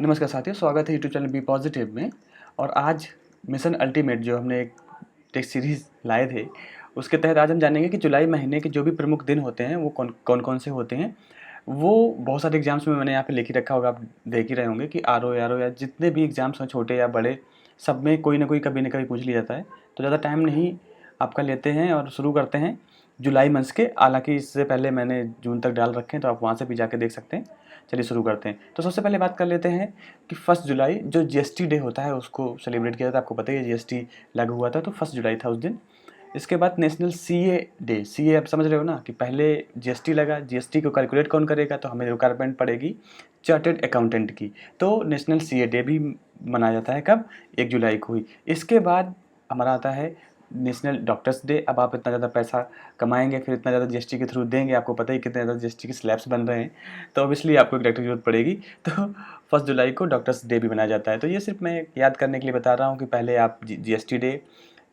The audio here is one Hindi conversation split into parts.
नमस्कार साथियों, स्वागत है यूट्यूब चैनल बी पॉजिटिव में। और आज मिशन अल्टीमेट जो हमने एक टेस्ट सीरीज़ लाए थे, उसके तहत आज हम जानेंगे कि जुलाई महीने के जो भी प्रमुख दिन होते हैं वो कौन से होते हैं। वो बहुत सारे एग्ज़ाम्स में मैंने यहाँ पे लिख ही रखा होगा, आप देख ही रहे होंगे कि आर ओ या जितने भी एग्ज़ाम्स हैं छोटे या बड़े, सब में कोई ना कोई कभी ना कभी पूछ लिया जाता है। तो ज़्यादा टाइम नहीं आपका लेते हैं और शुरू करते हैं जुलाई मंथ के। हालाँकि इससे पहले मैंने जून तक डाल रखे हैं, तो आप वहाँ से भी जाके देख सकते हैं। चलिए शुरू करते हैं। तो सबसे पहले बात कर लेते हैं कि 1 जुलाई जो जीएसटी डे होता है उसको सेलिब्रेट किया जाता है। आपको पता ही है जीएसटी लागू हुआ था, तो 1 जुलाई था उस दिन। इसके बाद नेशनल सीए डे। सीए आप समझ रहे हो ना कि पहले जीएसटी लगा, जीएसटी को कैलकुलेट कौन करेगा, तो हमें रिक्वायरमेंट पड़ेगी चार्टर्ड अकाउंटेंट की। तो नेशनल सीए डे भी मनाया जाता है कब? 1 जुलाई को ही। इसके बाद हमारा आता है नेशनल डॉक्टर्स डे। अब आप इतना ज़्यादा पैसा कमाएंगे, फिर इतना ज़्यादा जीएसटी के थ्रू देंगे, आपको पता ही कितने ज़्यादा जीएसटी के स्लैब्स बन रहे हैं, तो ऑब्वियसली आपको एक डॉक्टर की जरूरत पड़ेगी। तो 1 जुलाई को डॉक्टर्स डे भी मनाया जाता है। तो ये सिर्फ मैं याद करने के लिए बता रहा हूँ कि पहले आप जीएसटी डे,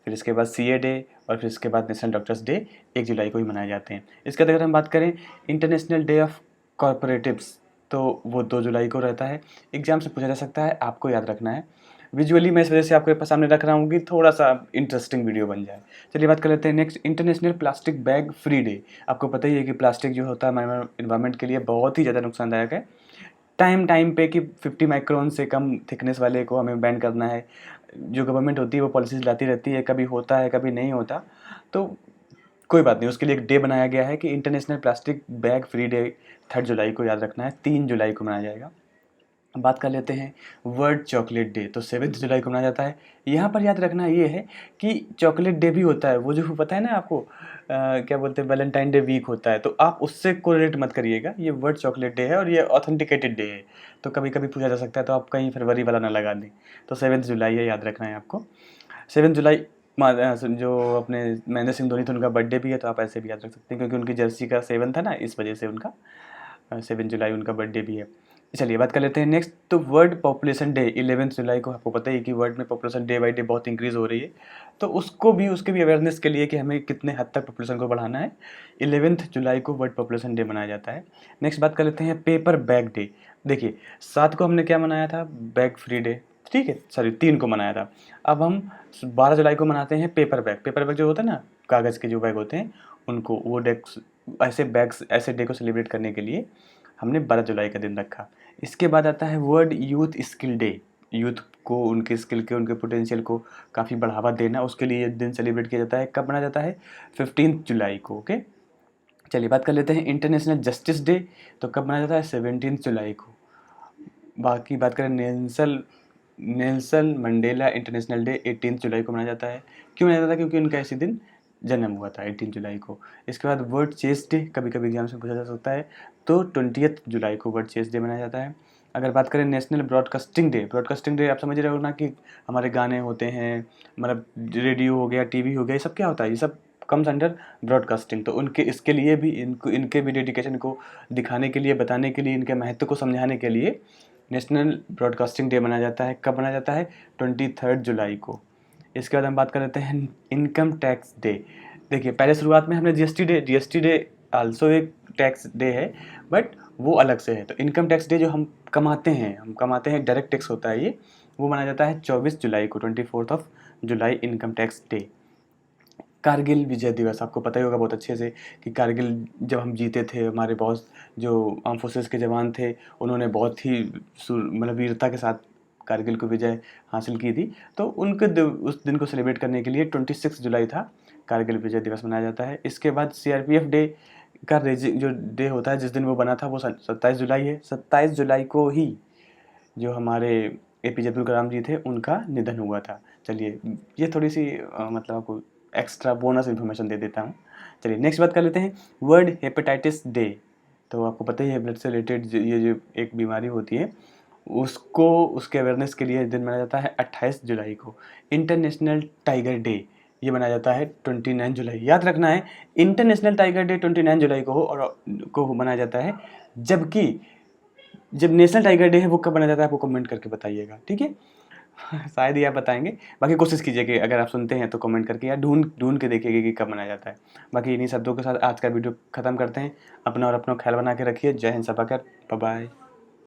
फिर इसके बाद सीए डे, और फिर इसके बाद नेशनल डॉक्टर्स डे 1 जुलाई को ही मनाए जाते हैं। इसके बाद अगर हम बात करें इंटरनेशनल डे ऑफ कॉरपोरेटिव्स, तो वो 2 जुलाई को रहता है। एग्जाम से पूछा जा सकता है, आपको याद रखना है। विजुअली मैं इस वजह से आपके सामने रख रहा हूँ कि थोड़ा सा इंटरेस्टिंग वीडियो बन जाए। चलिए बात कर लेते हैं next, international plastic bag free day. आपको पता ही है कि प्लास्टिक जो होता है हमारे इन्वायरमेंट के लिए बहुत ही ज़्यादा नुकसानदायक है। टाइम पे कि 50 माइक्रोन से कम थिकनेस वाले को हमें बैन करना है। जो गवर्नमेंट होती है वो पॉलिसीज़ लाती रहती है, कभी होता है कभी नहीं होता, तो कोई बात नहीं, उसके लिए एक डे बनाया गया है कि international plastic bag free day 3 जुलाई को याद रखना है, 3 जुलाई को मनाया जाएगा। अब बात कर लेते हैं वर्ल्ड चॉकलेट डे, तो 7 जुलाई को मनाया जाता है। यहाँ पर याद रखना ये है कि चॉकलेट डे भी होता है, वो जो पता है ना आपको, क्या बोलते हैं, वैलेंटाइन डे वीक होता है, तो आप उससे कोरिलेट मत करिएगा। ये वर्ल्ड चॉकलेट डे है और ये ऑथेंटिकेटेड डे है, तो कभी कभी पूछा जा सकता है, तो आप कहीं फरवरी वाला ना लगा दें। तो 7 जुलाई है, याद रखना है आपको। 7 जुलाई जो अपने महेंद्र सिंह धोनी थे, उनका बर्थडे भी है, तो आप ऐसे भी याद रख सकते हैं, क्योंकि उनकी जर्सी का 7 था ना, इस वजह से उनका 7 जुलाई उनका बर्थडे भी है। चलिए बात कर लेते हैं नेक्स्ट, तो वर्ल्ड पॉपुलेशन डे 11 जुलाई को। आपको पता ही है कि वर्ल्ड में पॉपुलेशन डे बाई डे बहुत इंक्रीज़ हो रही है, तो उसके भी अवेयरनेस के लिए कि हमें कितने हद तक पॉपुलेशन को बढ़ाना है, 11 जुलाई को वर्ल्ड पॉपुलेशन डे मनाया जाता है। नेक्स्ट बात कर लेते हैं पेपर बैग डे। देखिए 7 को हमने क्या मनाया था, बैग फ्री डे, ठीक है, सॉरी 3 को मनाया था। अब हम 12 जुलाई को मनाते हैं पेपर बैग। पेपर बैग जो होता है ना, कागज़ के जो बैग होते हैं उनको, वो डेक्स ऐसे बैग्स, ऐसे डे को सेलिब्रेट करने के लिए हमने 12 जुलाई का दिन रखा। इसके बाद आता है world youth skill day. Youth को उनके स्किल के, उनके पोटेंशियल को काफ़ी बढ़ावा देना, उसके लिए ये दिन सेलिब्रेट किया जाता है। कब मनाया जाता है? 15 जुलाई को। ओके, चलिए बात कर लेते हैं इंटरनेशनल जस्टिस डे। तो कब मनाया जाता है? 17 जुलाई को। बाकी बात करें नेल्सन मंडेला इंटरनेशनल डे 18 जुलाई को मनाया जाता है। क्यों मनाया जाता है? क्योंकि उनका इसी दिन जन्म हुआ था, 18 जुलाई को। इसके बाद वर्ल्ड चेस डे, कभी कभी एग्जाम से पूछा जा सकता है, तो 20 जुलाई को वर्ल्ड चेस डे मनाया जाता है। अगर बात करें national broadcasting day, broadcasting day आप समझ रहे हो ना कि हमारे गाने होते हैं, मतलब रेडियो हो गया, टीवी हो गया, ये सब क्या होता है, ये सब कम्स अंडर ब्रॉडकास्टिंग। तो उनके इसके लिए भी इनके भी डेडिकेशन को दिखाने के लिए, बताने के लिए, इनके महत्व को समझाने के लिए नेशनल ब्रॉडकास्टिंग डे मनाया जाता है। कब मनाया जाता है? 23 जुलाई को। इसके बाद हम बात कर लेते हैं इनकम टैक्स डे। देखिए पहले शुरुआत में हमने जीएसटी डे आल्सो एक टैक्स डे है, बट वो अलग से है। तो इनकम टैक्स डे जो हम कमाते हैं डायरेक्ट टैक्स होता है ये, वो मनाया जाता है 24 जुलाई को, 24 जुलाई इनकम टैक्स डे। कारगिल विजय दिवस, आपको पता ही होगा बहुत अच्छे से कि कारगिल जब हम जीते थे, हमारे बहुत जो आर्म फोर्सेस के जवान थे, उन्होंने बहुत ही मतलब वीरता के साथ कारगिल को विजय हासिल की थी। तो उस दिन को सेलिब्रेट करने के लिए 26 जुलाई था, कारगिल विजय दिवस मनाया जाता है। इसके बाद सीआरपीएफ डे का जो डे होता है, जिस दिन वो बना था, वो 27 जुलाई है। 27 जुलाई को ही जो हमारे एपीजे अब्दुल कलाम जी थे, उनका निधन हुआ था। चलिए ये थोड़ी सी मतलब आपको एक्स्ट्रा बोनस इन्फॉर्मेशन दे देता हूँ। चलिए नेक्स्ट बात कर लेते हैं वर्ल्ड हेपेटाइटिस डे। तो आपको पता ही है ब्लड से रिलेटेड ये जो एक बीमारी होती है, उसको, उसके अवेयरनेस के लिए दिन मनाया जाता है 28 जुलाई को। इंटरनेशनल टाइगर डे ये मनाया जाता है 29 जुलाई। याद रखना है, इंटरनेशनल टाइगर डे 29 जुलाई को हो और को मनाया जाता है, जबकि जब नेशनल टाइगर डे है वो कब मनाया जाता है, आपको कमेंट करके बताइएगा, ठीक है। शायद ही आप बताएंगे, बाकी कोशिश कीजिए कि अगर आप सुनते हैं तो कमेंट करके या ढूंढ ढूंढ के देखिएगा कि कब मनाया जाता है। बाकी इन्हीं शब्दों के साथ आज का वीडियो खत्म करते हैं। अपना और अपना ख्याल बना के रखिए। जय हिंद, सभा कर, बाय बाय।